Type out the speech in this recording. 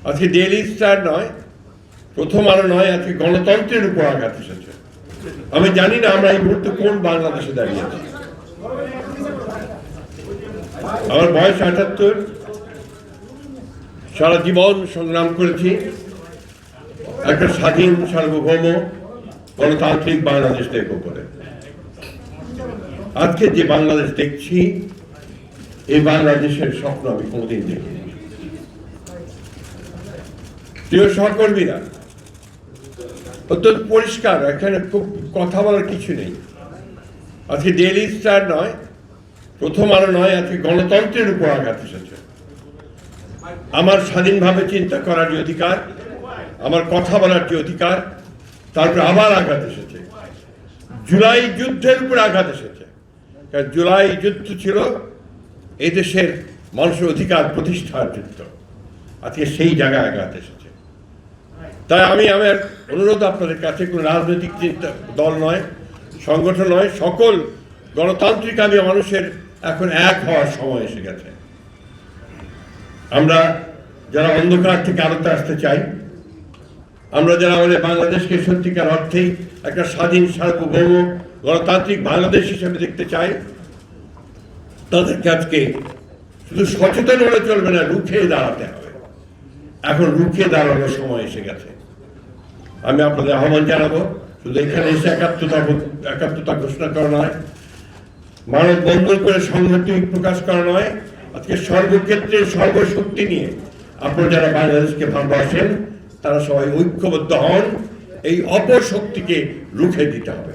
আজকে daily star নয়, প্রথম আলো নয়, আজকে গণতন্ত্রের উপর আঘাত এসেছে। আমি জানি না আমরা এই মুহূর্তে কোন বাংলাদেশে দাঁড়িয়ে আছি। আমার বয়স ৭৮, সারা জীবন সংগ্রাম করেছি একটা স্বাধীন সার্বভৌম গণতান্ত্রিক বাংলাদেশ দেখব করে। আজকে যে বাংলাদেশ দেখছি, এই বাংলাদেশের স্বপ্ন আমি কোনদিন দেখিনি। প্রিয় সহকর্মীরা, অত্যন্ত পরিষ্কার, এখানে খুব কথা বলার কিছু নেই। আজকে ডেইলি স্টার নয়, প্রথম আলো নয়, আজকে গণতন্ত্রের উপর আঘাত এসেছে। আমার স্বাধীনভাবে চিন্তা করার যে অধিকার, আমার কথা বলার যে অধিকার, তারপরে আবার আঘাত এসেছে। জুলাই যুদ্ধের উপর আঘাত এসেছে, কারণ জুলাই যুদ্ধ ছিল এই দেশের মানুষের অধিকার প্রতিষ্ঠার যুদ্ধ। আজকে সেই জায়গায় আঘাত এসেছে। তাই আমি আমার অনুরোধ আপনাদের কাছে, কোনো রাজনৈতিক চিন্তা দল নয়, সংগঠন নয়, সকল গণতান্ত্রিক আমি মানুষের এখন এক হওয়ার সময় এসে গেছে। আমরা যারা অন্ধকার থেকে আলোতে আসতে চাই, আমরা যারা আমাদের বাংলাদেশকে সত্যিকার অর্থেই একটা স্বাধীন সার্বভৌম গণতান্ত্রিক বাংলাদেশ হিসেবে দেখতে চাই, তাদেরকে আজকে শুধু সচেতন হলে চলবে না, রুখে দাঁড়াতে হবে। এখন রুখে দাঁড়ানোর সময় এসে গেছে। আমি আপনাদের আহ্বান জানাবো, শুধু এখানে এসে একাত্মতা ঘোষণা করা নয়, মানববন্ধন করে সংহতি প্রকাশ করা নয়, আজকে সর্বক্ষেত্রে সর্বশক্তি নিয়ে আপনারা যারা বাংলাদেশকে ভালোবাসেন তারা সবাই ঐক্যবদ্ধ হন। এই অপশক্তিকে রুখে দিতে হবে।